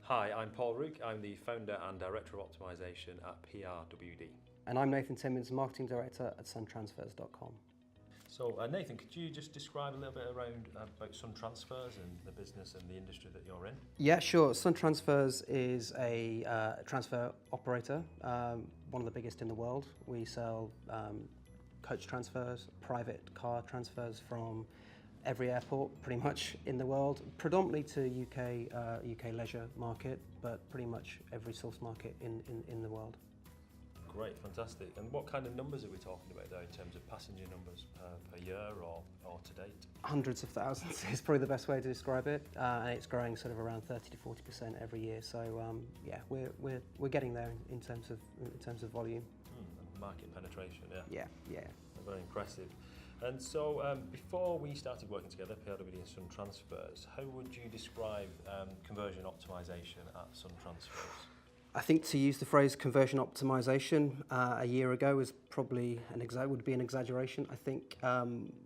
Hi, I'm Paul Rouke. I'm the founder and director of optimisation at PRWD. And I'm Nathan Timmins, marketing director at Suntransfers.com. So Nathan, could you just describe a little bit around about Suntransfers and the business and the industry that you're in? Yeah, sure. Suntransfers is a transfer operator, one of the biggest in the world. We sell coach transfers, private car transfers from every airport pretty much in the world, predominantly to UK leisure market, but pretty much every source market in the world. Great, fantastic. And what kind of numbers are we talking about there in terms of passenger numbers per year or to date? Hundreds of thousands is probably the best way to describe it, and it's growing sort of around 30 to 40% every year. So yeah, we're getting there in terms of volume. Market penetration, yeah. Yeah. Very impressive. And so before we started working together, PRWD and Suntransfers, how would you describe conversion optimisation at Suntransfers? I think to use the phrase conversion optimization a year ago was probably would be an exaggeration. I think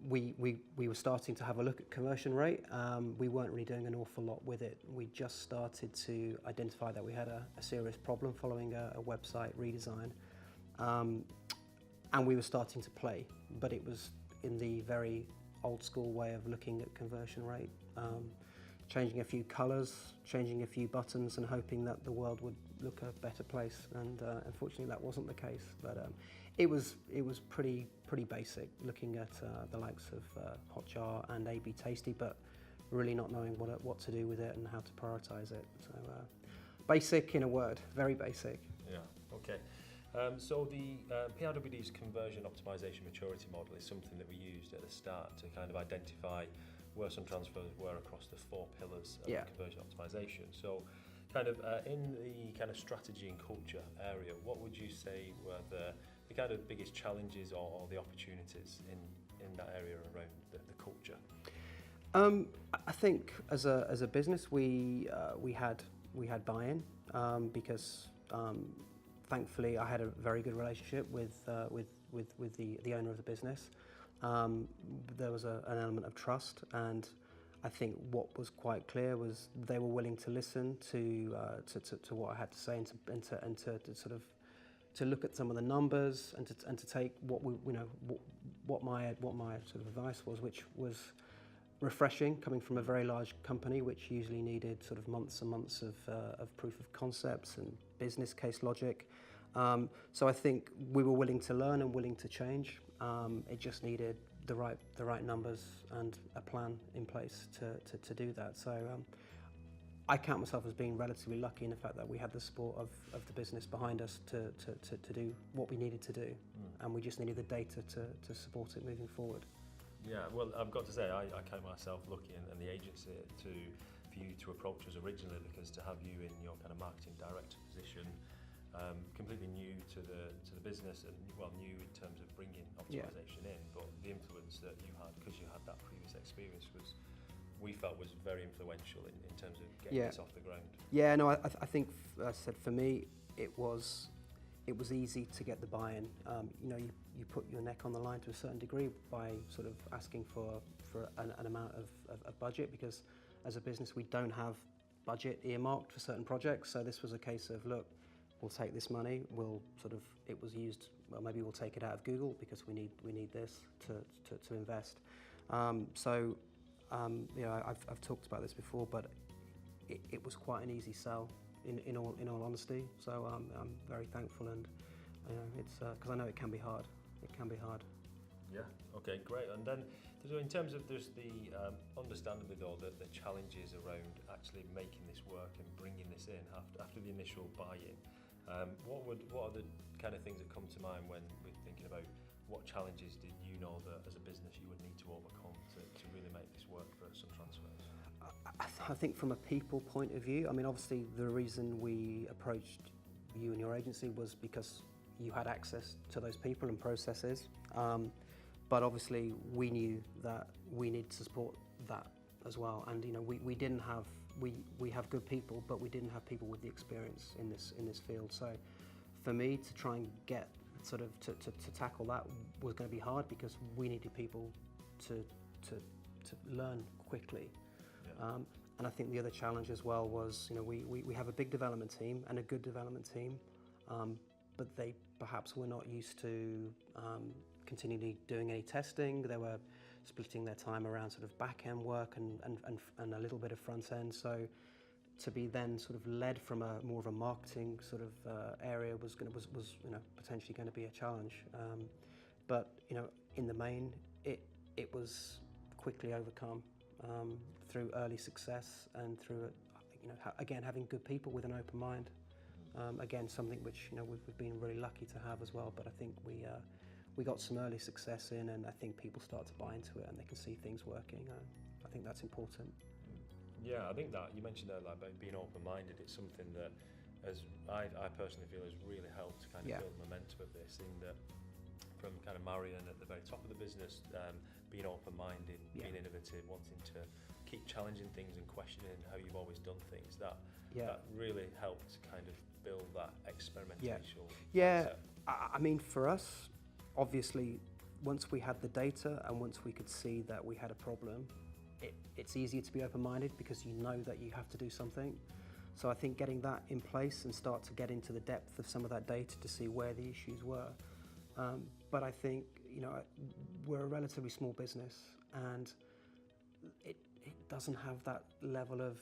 we were starting to have a look at conversion rate. We weren't really doing an awful lot with it. We just started to identify that we had a serious problem following a website redesign, and we were starting to play, but it was in the very old school way of looking at conversion rate. Changing a few colours, changing a few buttons, and hoping that the world would look a better place. And unfortunately, that wasn't the case. But it was pretty basic, looking at the likes of Hotjar and AB Tasty, but really not knowing what to do with it and how to prioritise it. So basic in a word, very basic. Yeah. Okay. So the PRWD's conversion optimisation maturity model is something that we used at the start to kind of identify where Suntransfers were across the 4 pillars of conversion optimisation. So kind of in the kind of strategy and culture area, what would you say were the kind of biggest challenges or the opportunities in that area around the culture? I think as a business we had buy-in because thankfully I had a very good relationship with the owner of the business. There was an element of trust, and I think what was quite clear was they were willing to listen to what I had to say and to sort of to look at some of the numbers and to take what my sort of advice was, which was refreshing, coming from a very large company which usually needed sort of months and months of proof of concepts and business case logic. So I think we were willing to learn and willing to change. It just needed the right numbers and a plan in place to do that. So I count myself as being relatively lucky in the fact that we had the support of the business behind us to do what we needed to do, and we just needed the data to support it moving forward. Yeah, well, I've got to say, I count myself lucky and the agency for you to approach us originally, because to have you in your kind of marketing director position, completely new to the business and new in terms of bringing optimisation in, but the influence that you had because you had that previous experience we felt was very influential in terms of getting this off the ground. Yeah, no, I think, as I said, for me, it was easy to get the buy-in. You put your neck on the line to a certain degree by sort of asking for an amount of budget, because as a business we don't have budget earmarked for certain projects. So this was a case of, look, we'll take this money, it was used, well, maybe we'll take it out of Google because we need this to invest. I've talked about this before, but it was quite an easy sell. In all honesty, so I'm very thankful, and it's because I know it can be hard. It can be hard. Yeah. Okay. Great. And then, in terms of there's the understandably though the challenges around actually making this work and bringing this in after the initial buy-in. What are the kind of things that come to mind when we're thinking about what challenges did you know that as a business you would need to overcome to really make this work for Suntransfers? I think from a people point of view, I mean, obviously the reason we approached you and your agency was because you had access to those people and processes. But obviously we knew that we needed to support that as well. And we didn't have, we have good people, but we didn't have people with the experience in this field. So for me to try and get sort of to tackle that was going to be hard, because we needed people to learn quickly. Yeah. And I think the other challenge as well was, we have a big development team and a good development team, but they perhaps were not used to continually doing any testing. They were splitting their time around sort of back-end work and a little bit of front-end. So to be then sort of led from more of a marketing sort of area was potentially going to be a challenge. But in the main, it was quickly overcome through early success and through again having good people with an open mind. Again, something which we've been really lucky to have as well. But I think we got some early success in, and I think people start to buy into it and they can see things working. I think that's important. Yeah, I think that you mentioned there, like about being open-minded. It's something that, as I personally feel, has really helped to kind of build momentum of this. In that, from kind of Marion at the very top of the business, being open-minded, being innovative, wanting to keep challenging things and questioning how you've always done things. That really helped kind of build that experimental. Yeah. I mean, for us, obviously, once we had the data and once we could see that we had a problem, it's easier to be open-minded because you know that you have to do something. So I think getting that in place and start to get into the depth of some of that data to see where the issues were. But I think, we're a relatively small business, and it doesn't have that level of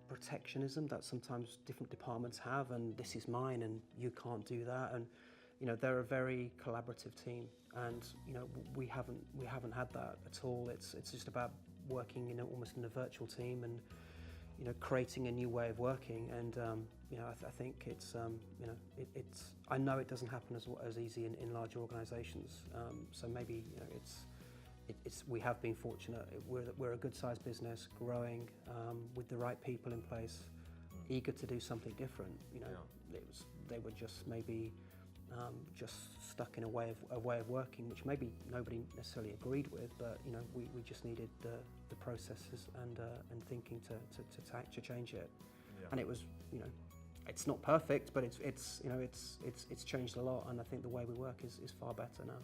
protectionism that sometimes different departments have, and this is mine and you can't do that. And they're a very collaborative team, and we haven't had that at all. It's just about working almost in a virtual team and creating a new way of working. And I think it's I know it doesn't happen as easy in large organisations. So maybe we have been fortunate. We're a good sized business, growing with the right people in place, eager to do something different. They were just maybe just stuck in a way of working, which maybe nobody necessarily agreed with, but we just needed the processes and thinking to change it. And it was it's not perfect, but it's changed a lot, and I think the way we work is far better now.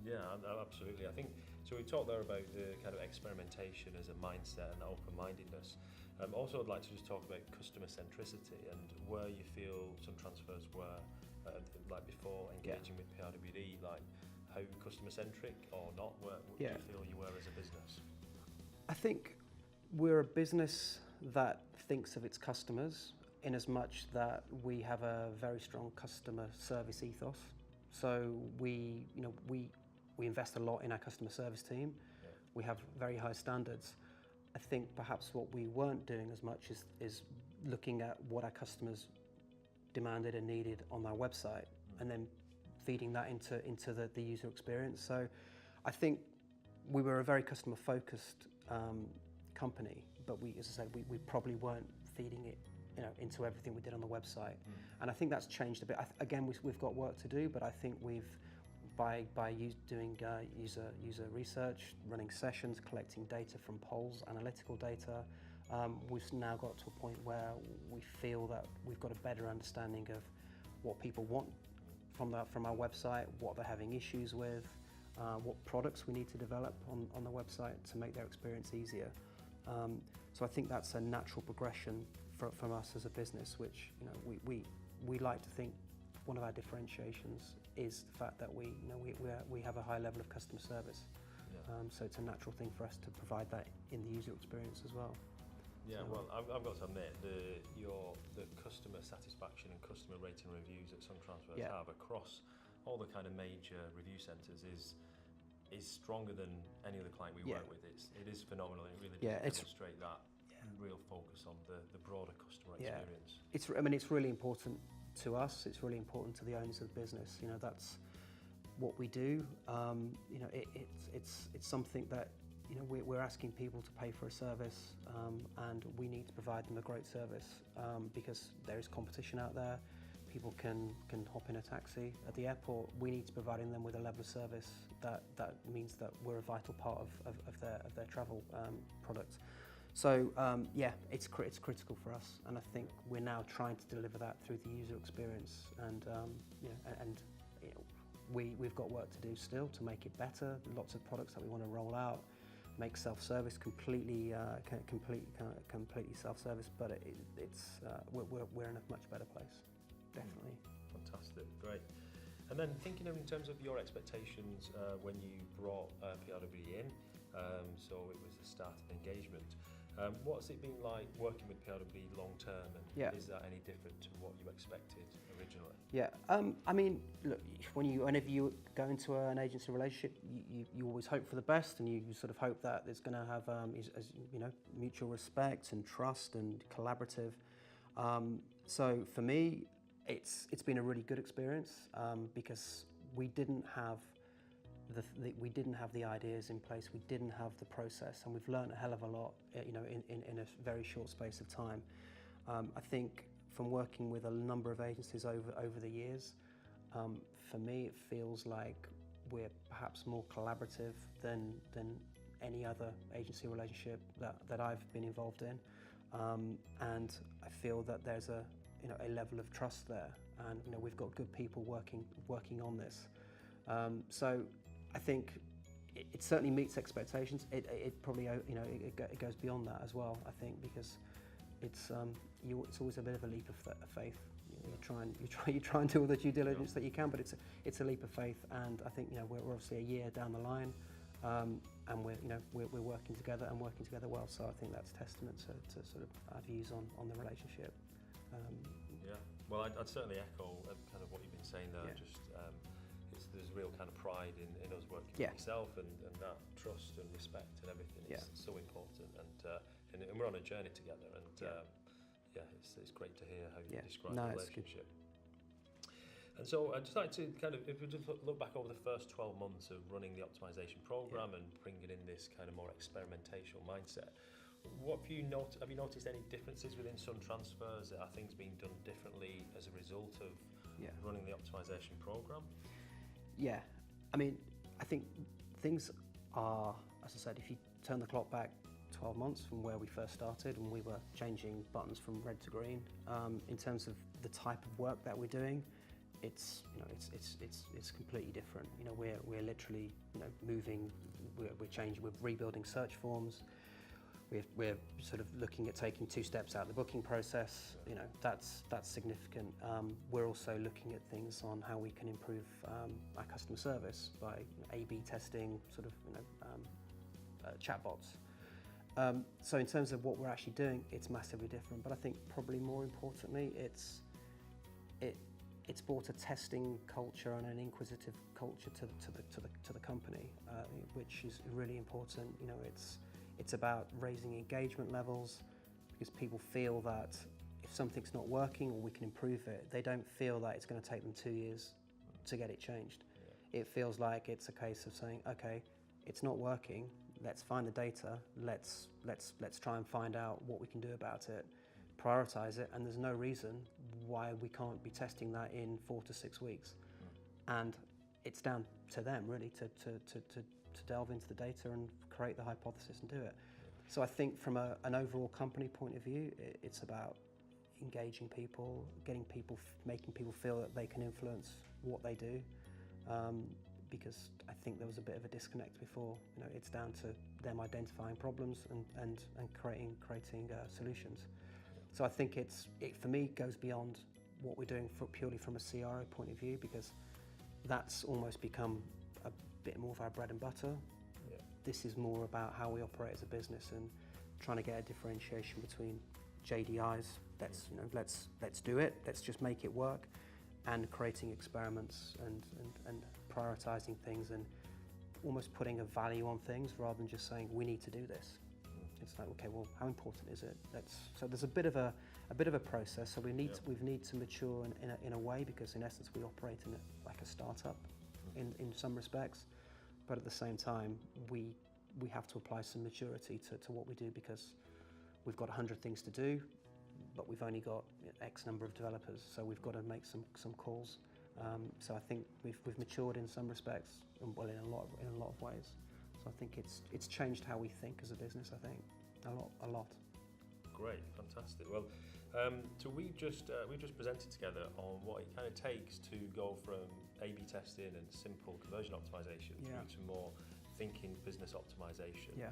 Yeah, absolutely. I think so. We talked there about the kind of experimentation as a mindset and open-mindedness. Also, I'd like to just talk about customer centricity and where you feel Suntransfers were, like before engaging with PRWD, like how customer-centric or not. Where do you feel you were as a business? I think we're a business that thinks of its customers in as much that we have a very strong customer service ethos. So we invest a lot in our customer service team. Yeah. We have very high standards. I think perhaps what we weren't doing as much is looking at what our customers demanded and needed on our website, and then feeding that into the user experience. So I think we were a very customer-focused company, but as I said, we probably weren't feeding it into everything we did on the website. And I think that's changed a bit. Again, we've got work to do, but I think by doing user research, running sessions, collecting data from polls, analytical data, we've now got to a point where we feel that we've got a better understanding of what people want from our website, what they're having issues with, what products we need to develop on the website to make their experience easier. So I think that's a natural progression from us as a business, which we like to think one of our differentiations is the fact that we have a high level of customer service. Yeah. So it's a natural thing for us to provide that in the user experience as well. Yeah, well, I've got to admit, the customer satisfaction and customer rating reviews that Suntransfers have across all the kind of major review centres is stronger than any other client we work with. It is phenomenal. It really does demonstrate that real focus on the broader customer experience. It's really important to us. It's really important to the owners of the business. That's what we do. It's something that we're asking people to pay for a service, and we need to provide them a great service because there is competition out there. People can hop in a taxi at the airport. We need to provide them with a level of service that means that we're a vital part of their travel product. So it's critical for us, and I think we're now trying to deliver that through the user experience, and we've got work to do still to make it better. Lots of products that we want to roll out, make self-service completely self-service, but we're in a much better place, definitely. Fantastic, great. And then thinking in terms of your expectations when you brought PRWD in, so it was the start of engagement. What's it been like working with PRWD long term, and is that any different to what you expected originally? Yeah, I mean, look, whenever you go into an agency relationship, you always hope for the best, and you sort of hope that it's going to have, mutual respect and trust and collaborative. So for me, it's been a really good experience because we didn't have the ideas in place, we didn't have the process, and we've learned a hell of a lot, in a very short space of time. I think from working with a number of agencies over the years, for me it feels like we're perhaps more collaborative than any other agency relationship that I've been involved in, and I feel that there's a level of trust there, and we've got good people working on this. So I think it certainly meets expectations. It probably it goes beyond that as well, I think, because it's always a bit of a leap of faith. You try and do all the due diligence that you can, but it's a leap of faith, and I think we're obviously a year down the line, and we're working together well. So I think that's testament to sort of our views on the relationship. Well, I'd certainly echo kind of what you've been saying there. Just there's real kind of pride in us working with yourself, and that trust and respect and everything is so important, and we're on a journey together, and it's great to hear how you describe the relationship. And so I'd just like to kind of, if we just look back over the first 12 months of running the optimization program and bringing in this kind of more experimental mindset, what have you noticed any differences within Suntransfers? Are things being done differently as a result of running the optimization program? Yeah, I mean, I think things are, as I said, if you turn the clock back 12 months from where we first started, and we were changing buttons from red to green, in terms of the type of work that we're doing, it's completely different. We're literally moving, we're changing, we're rebuilding search forms. We're sort of looking at taking 2 steps out of the booking process. That's significant. We're also looking at things on how we can improve our customer service by A/B testing, sort of chatbots. So in terms of what we're actually doing, it's massively different. But I think probably more importantly, it's brought a testing culture and an inquisitive culture to the company, which is really important. It's about raising engagement levels, because people feel that if something's not working or we can improve it, they don't feel that it's going to take them 2 years to get it changed. It feels like it's a case of saying, okay, it's not working, let's find the data, let's try and find out what we can do about it, prioritize it, and there's no reason why we can't be testing that in 4 to 6 weeks. And it's down to them really to delve into the data and create the hypothesis and do it. So I think from an overall company point of view, it's about engaging people, making people feel that they can influence what they do, because I think there was a bit of a disconnect before. It's down to them identifying problems and creating solutions. So I think it for me goes beyond what we're doing purely from a CRO point of view, because that's almost become a bit more of our bread and butter. This is more about how we operate as a business and trying to get a differentiation between JDIs, let's do it, let's just make it work, and creating experiments and prioritizing things and almost putting a value on things rather than just saying we need to do this. It's like, okay, well, how important is it? So there's a bit of a process. So we need to mature in a way, because in essence we operate like a startup in some respects, but at the same time we have to apply some maturity to what we do, because we've got 100 things to do, but we've only got X number of developers, so we've got to make some calls. So I think we've matured in some respects, and well, in a lot of ways. So I think it's changed how we think as a business. I think a lot. Great, fantastic. Well, so we've just presented together on what it kind of takes to go from A/B testing and simple conversion optimization through to more thinking business optimization. Yeah.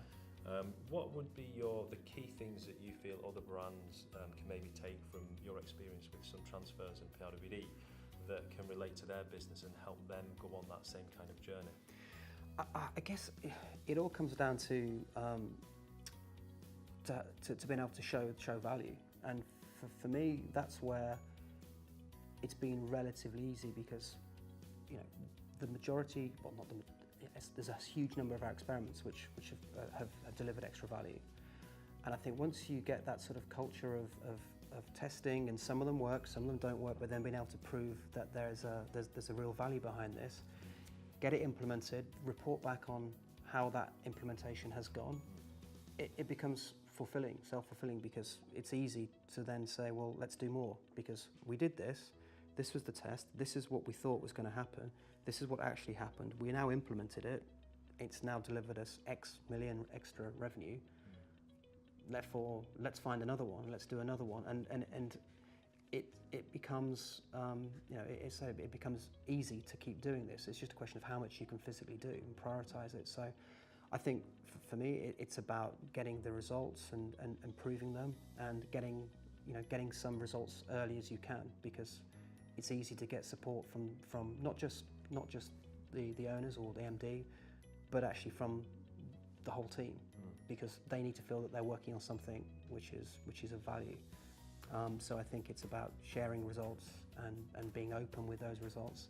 What would be the key things that you feel other brands can maybe take from your experience with Suntransfers and PRWD that can relate to their business and help them go on that same kind of journey? I guess it all comes down to being able to show value, and for me that's where it's been relatively easy, because the majority, well, not the, there's a huge number of our experiments which have delivered extra value, and I think once you get that sort of culture of testing, and some of them work, some of them don't work, but then being able to prove that there's a real value behind this, get it implemented, report back on how that implementation has gone, it becomes fulfilling, self-fulfilling, because it's easy to then say, well, let's do more, because we did this was the test, this is what we thought was going to happen, this is what actually happened, we now implemented it, it's now delivered us X million extra revenue, therefore let's find another one, let's do another one, and it becomes it becomes easy to keep doing this. It's just a question of how much you can physically do and prioritize it. So I think for me it's about getting the results and proving them, and getting some results early as you can, because it's easy to get support from not just the owners or the MD, but actually from the whole team, because they need to feel that they're working on something which is of value. So I think it's about sharing results and being open with those results,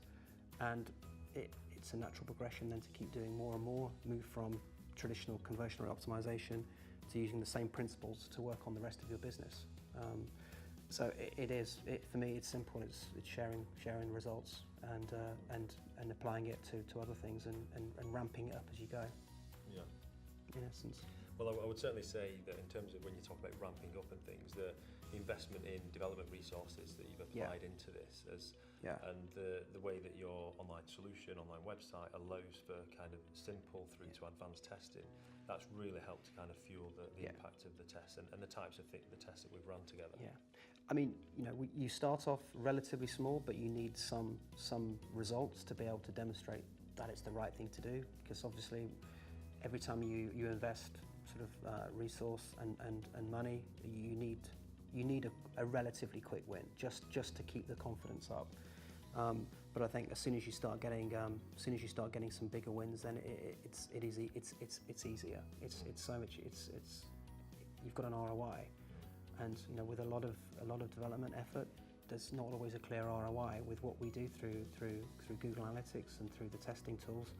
and it's a natural progression then to keep doing more and more, move from traditional conversion rate optimization to using the same principles to work on the rest of your business. So for me it's simple, it's sharing results and applying it to other things and ramping it up as you go. Yeah. In essence. Well, I would certainly say that in terms of when you talk about ramping up and things, the investment in development resources that you've applied into this, and the way that your online solution, online website allows for kind of simple through to advanced testing, that's really helped to kind of fuel the impact of the tests and the types of the tests that we've run together. Yeah, I mean, you start off relatively small, but you need some results to be able to demonstrate that it's the right thing to do, because obviously every time you invest sort of resource and money, you need a relatively quick win just to keep the confidence up. But I think as soon as you start getting some bigger wins, then it's easier. It's so much. You've got an ROI, and with a lot of development effort, there's not always a clear ROI. With what we do through Google Analytics and through the testing tools,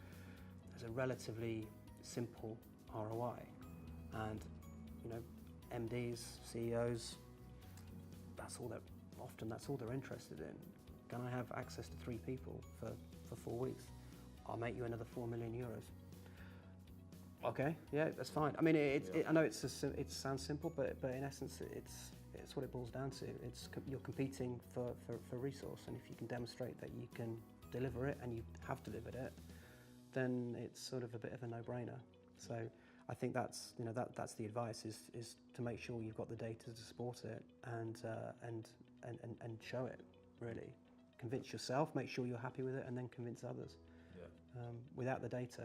there's a relatively simple ROI, and MDs, CEOs, that's all they're interested in. Can I have access to 3 people for 4 weeks? I'll make you another 4 million euros. Okay, yeah, that's fine. I mean, I know it sounds simple, but in essence, it's what it boils down to. You're competing for resource, and if you can demonstrate that you can deliver it, and you have delivered it, then it's sort of a bit of a no-brainer. So I think that's the advice is to make sure you've got the data to support it and show it, really. Convince yourself, make sure you're happy with it, and then convince others. Yeah. Without the data,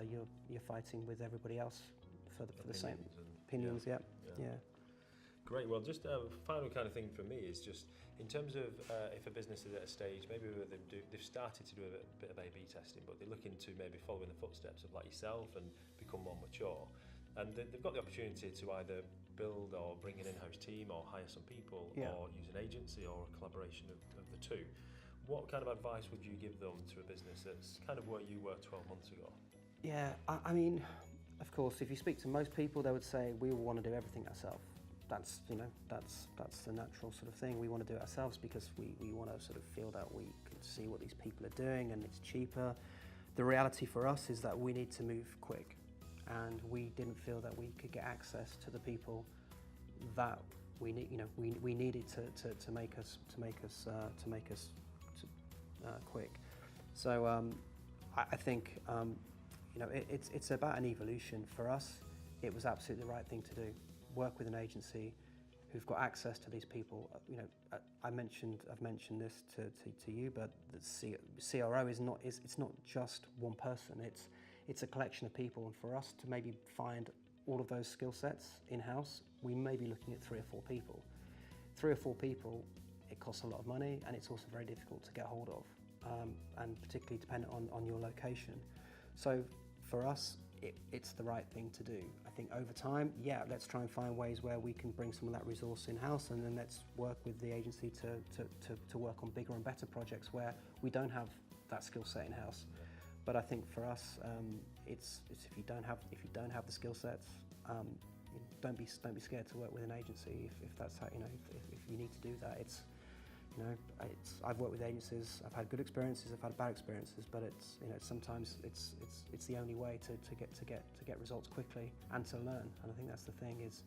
you're fighting with everybody else for the same opinions. Yeah. Great. Well, just a final kind of thing for me is just in terms of if a business is at a stage, maybe where they've started to do a bit of A/B testing, but they're looking to maybe follow in the footsteps of like yourself and become more mature, and they've got the opportunity to either build or bring an in-house team or hire some people or use an agency or a collaboration of the two. What kind of advice would you give them to a business that's kind of where you were 12 months ago? Yeah, I mean, of course, if you speak to most people, they would say we will want to do everything ourselves. That's the natural sort of thing. We want to do it ourselves because we want to sort of feel that we can see what these people are doing and it's cheaper. The reality for us is that we need to move quick, and we didn't feel that we could get access to the people that we need. We needed to make us quick. So I think it's about an evolution. For us, it was absolutely the right thing to do. Work with an agency who've got access to these people. I've mentioned this to you, but the CRO is not just one person. it's a collection of people, and for us to maybe find all of those skill sets in-house, we may be looking at 3 or 4 people. 3 or 4 people, it costs a lot of money, and it's also very difficult to get hold of, and particularly dependent on your location. So for us, it's the right thing to do. I think over time, yeah, let's try and find ways where we can bring some of that resource in-house, and then let's work with the agency to work on bigger and better projects where we don't have that skill set in-house. Yeah. But I think for us, it's if you don't have the skill sets, don't be scared to work with an agency if that's how, if you need to do that. I've worked with agencies. I've had good experiences. I've had bad experiences. But sometimes it's the only way to get results quickly and to learn. And I think that's the thing, is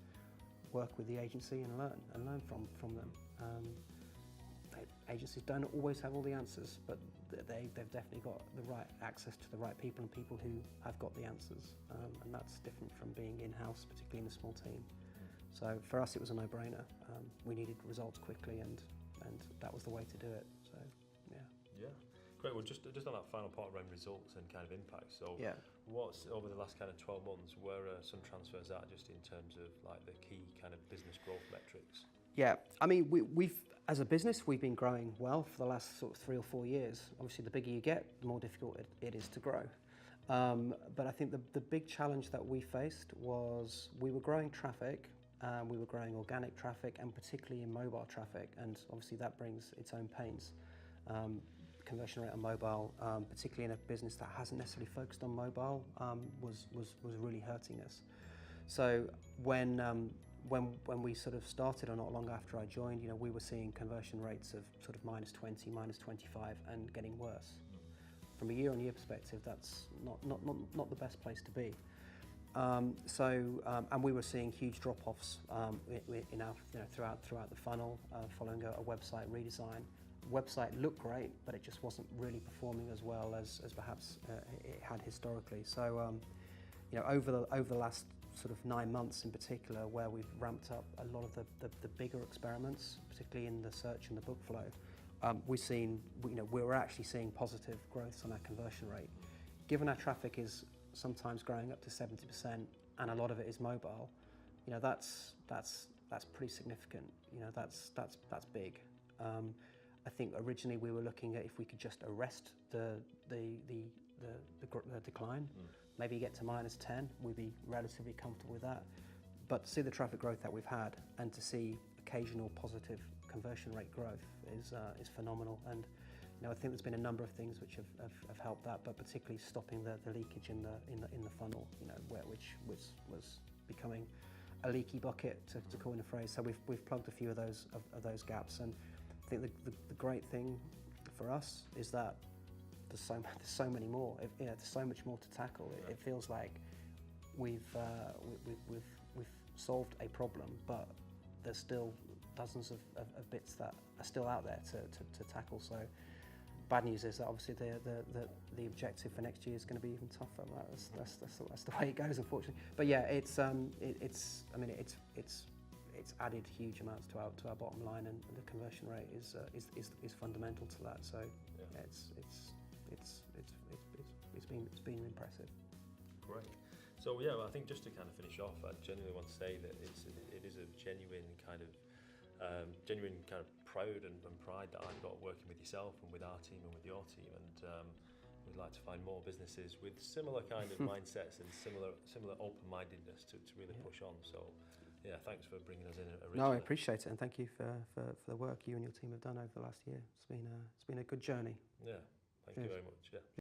work with the agency and learn from them. Agencies don't always have all the answers, but they've definitely got the right access to the right people and people who have got the answers, and that's different from being in-house, particularly in a small team. So for us, it was a no-brainer. We needed results quickly, and that was the way to do it. So yeah, great. Well, just on that final part around results and kind of impact. So yeah. What's over the last kind of 12 months? Where are Suntransfers at, just in terms of like the key kind of business growth metrics? Yeah, I mean, we've as a business, we've been growing well for the last sort of 3 or 4 years. Obviously, the bigger you get, the more difficult it is to grow. But I think the big challenge that we faced was we were growing traffic, we were growing organic traffic, and particularly in mobile traffic, and obviously that brings its own pains. Conversion rate on mobile, particularly in a business that hasn't necessarily focused on mobile, was really hurting us. So when we sort of started, or not long after I joined, we were seeing conversion rates of sort of -20, -25, and getting worse. From a year-on-year perspective, that's not the best place to be. And we were seeing huge drop-offs throughout the funnel, following a website redesign. Website looked great, but it just wasn't really performing as well as perhaps it had historically. So over the last sort of 9 months in particular, where we've ramped up a lot of the bigger experiments, particularly in the search and the book flow, we're actually seeing positive growth on our conversion rate. Given our traffic is sometimes growing up to 70%, and a lot of it is mobile, that's pretty significant. That's big. I think originally we were looking at if we could just arrest the decline. Maybe get to -10, we'd be relatively comfortable with that. But to see the traffic growth that we've had, and to see occasional positive conversion rate growth is phenomenal. And I think there's been a number of things which have helped that, but particularly stopping the leakage in the funnel, which was becoming a leaky bucket, to coin a phrase. So we've plugged a few of those gaps. And I think the great thing for us is that there's so many more. There's so much more to tackle. It feels like we've solved a problem, but there's still dozens of bits that are still out there to tackle. So bad news is that obviously the objective for next year is going to be even tougher. That's the way it goes, unfortunately. But yeah, it's added huge amounts to our bottom line, and the conversion rate is fundamental to that. So yeah, it's been impressive. Great. So yeah, well, I think just to kind of finish off, I genuinely want to say that it is a genuine kind of proud and pride that I've got working with yourself and with our team and with your team, and we'd like to find more businesses with similar kind of mindsets and similar open-mindedness to really push on. So yeah, thanks for bringing us in originally. No, I appreciate it, and thank you for the work you and your team have done over the last year. It's been a good journey. Yeah, thank you very much. Yeah.